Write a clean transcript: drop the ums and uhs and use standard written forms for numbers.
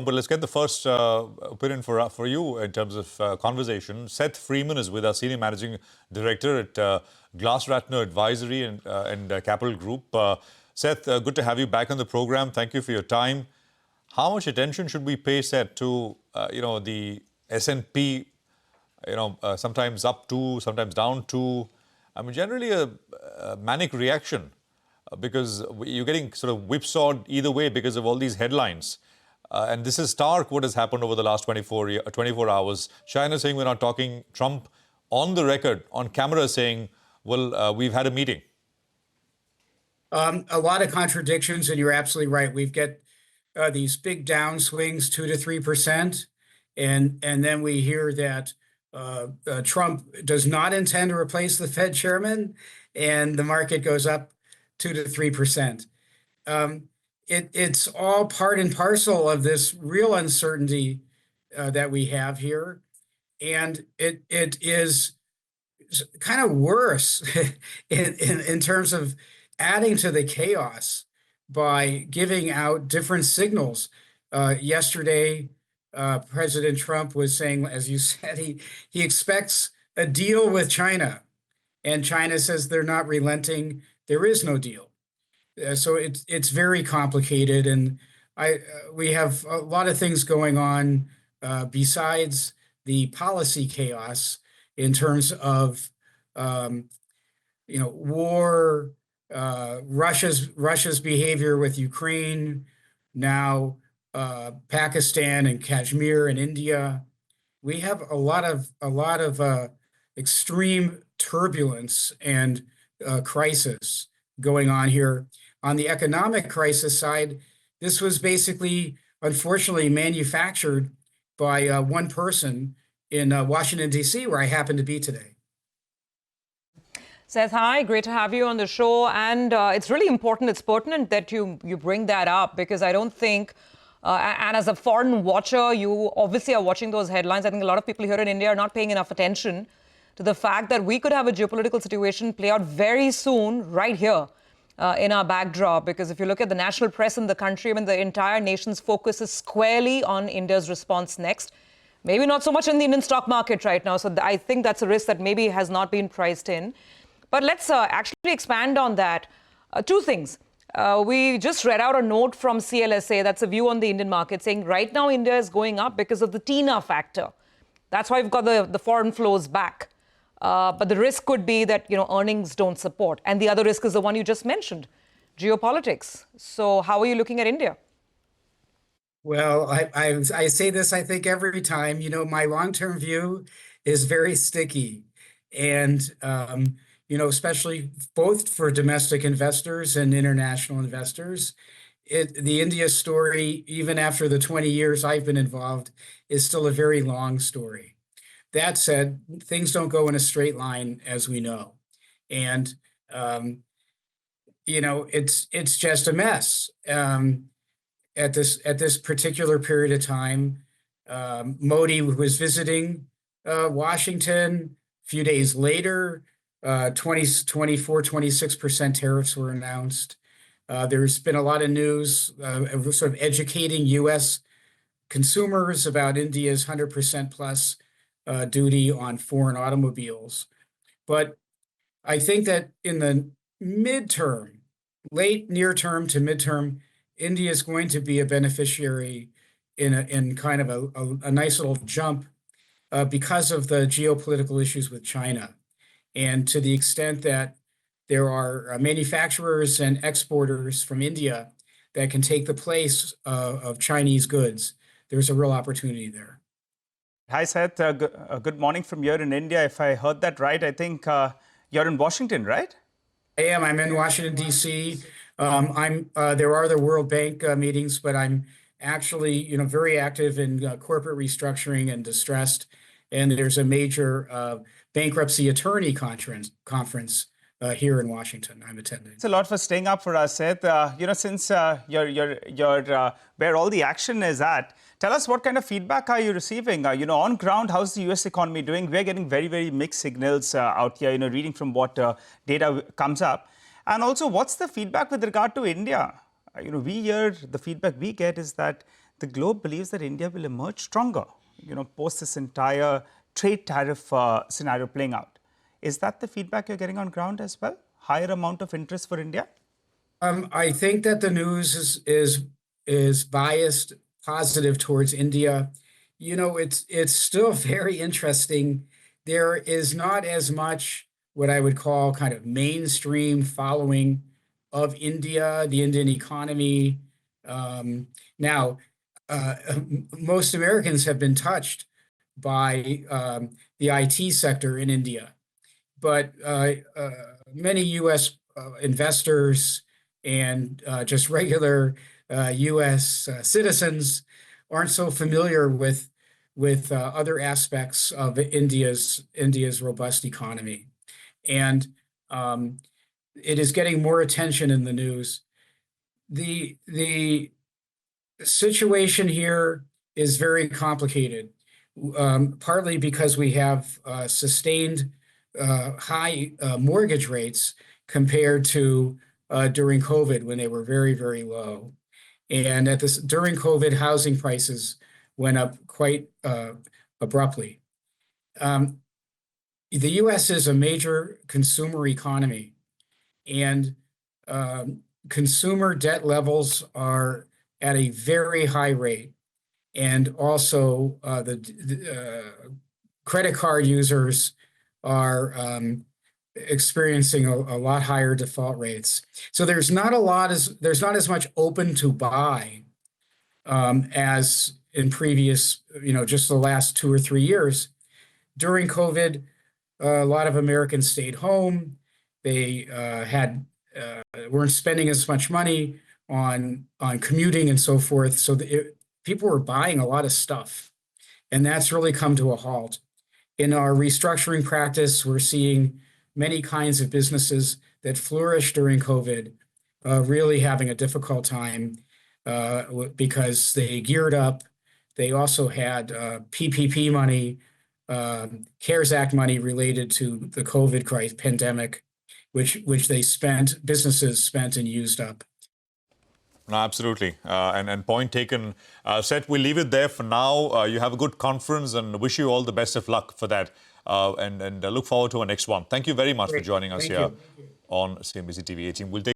but let's get the first opinion for you in terms of conversation. Seth Freeman is with us, Senior Managing Director at GlassRatner Advisory and Capital Group. Seth, good to have you back on the program. Thank you for your time. How much attention should we pay, Seth, to the S&P, sometimes up to, sometimes down to? I mean, generally a manic reaction. Because you're getting sort of whipsawed either way because of all these headlines. And this is stark what has happened over the last 24 hours. China saying we're not talking. Trump on the record, on camera saying, well, we've had a meeting. A lot of contradictions, and you're absolutely right. We've got these big downswings, 2 to 3%. And then we hear that Trump does not intend to replace the Fed chairman, and the market goes up 2 to 3%. It's all part and parcel of this real uncertainty that we have here. And it is kind of worse in terms of adding to the chaos by giving out different signals. Yesterday, President Trump was saying, as you said, he expects a deal with China. And China says they're not relenting. There is no deal. So it's very complicated, and we have a lot of things going on besides the policy chaos in terms of war, Russia's behavior with Ukraine, now Pakistan and Kashmir and India. We have a lot of extreme turbulence and crisis going on here. On the economic crisis side, this was basically, unfortunately, manufactured by one person in Washington, D.C., where I happen to be today. Seth, hi, great to have you on the show. And it's really important, it's pertinent that you bring that up, because I don't think, and as a foreign watcher, you obviously are watching those headlines. I think a lot of people here in India are not paying enough attention to the fact that we could have a geopolitical situation play out very soon right here in our backdrop. Because if you look at the national press in the country, I mean, the entire nation's focus is squarely on India's response next. Maybe not so much in the Indian stock market right now. So I think that's a risk that maybe has not been priced in. But let's actually expand on that. Two things. We just read out a note from CLSA, that's a view on the Indian market, saying right now India is going up because of the TINA factor. That's why we've got the foreign flows back. But the risk could be that, earnings don't support. And the other risk is the one you just mentioned, geopolitics. So how are you looking at India? Well, I say this, I think, every time. My long-term view is very sticky. And, especially both for domestic investors and international investors, the India story, even after the 20 years I've been involved, is still a very long story. That said, things don't go in a straight line, as we know. And, it's just a mess. At this particular period of time, Modi was visiting Washington. A few days later, 26% tariffs were announced. There's been a lot of news sort of educating U.S. consumers about India's 100% plus duty on foreign automobiles. But I think that in the midterm, late near term to midterm, India is going to be a beneficiary in kind of a nice little jump because of the geopolitical issues with China. And to the extent that there are manufacturers and exporters from India that can take the place of Chinese goods, there's a real opportunity there. Hi, Seth. Good morning from here in India. If I heard that right, I think you're in Washington, right? I am. I'm in Washington, D.C. There are the World Bank meetings, but I'm actually, very active in corporate restructuring and distressed. And there's a major bankruptcy attorney conference here in Washington. I'm attending. It's a lot for staying up for us, Seth. Since you're where all the action is at, tell us what kind of feedback are you receiving? On ground, how's the U.S. economy doing? We're getting very, very mixed signals out here, reading from what data comes up. And also, what's the feedback with regard to India? We hear the feedback we get is that the globe believes that India will emerge stronger, post this entire trade tariff scenario playing out. Is that the feedback you're getting on ground as well? Higher amount of interest for India? I think that the news is biased positive towards India. It's still very interesting. There is not as much what I would call kind of mainstream following of India, the Indian economy. Now, most Americans have been touched by the IT sector in India, but many U.S. Investors and just regular U.S. Citizens aren't so familiar with other aspects of India's robust economy, and it is getting more attention in the news. The situation here is very complicated, partly because we have sustained high mortgage rates compared to during COVID, when they were very, very low. And during COVID, housing prices went up quite abruptly. The U.S. is a major consumer economy, and consumer debt levels are at a very high rate. And also the credit card users are experiencing a lot higher default rates. So there's not as much open to buy as in previous, just the last 2 or 3 years. During COVID, a lot of Americans stayed home. They weren't spending as much money on commuting and so forth. So people were buying a lot of stuff, and that's really come to a halt. In our restructuring practice, we're seeing many kinds of businesses that flourished during COVID really having a difficult time because they geared up. They also had PPP money, CARES Act money related to the COVID pandemic, which businesses spent and used up. No, absolutely. And point taken. Seth, we'll leave it there for now. You have a good conference and wish you all the best of luck for that. And look forward to our next one. Thank you very much for joining us here on CNBC TV18. We'll take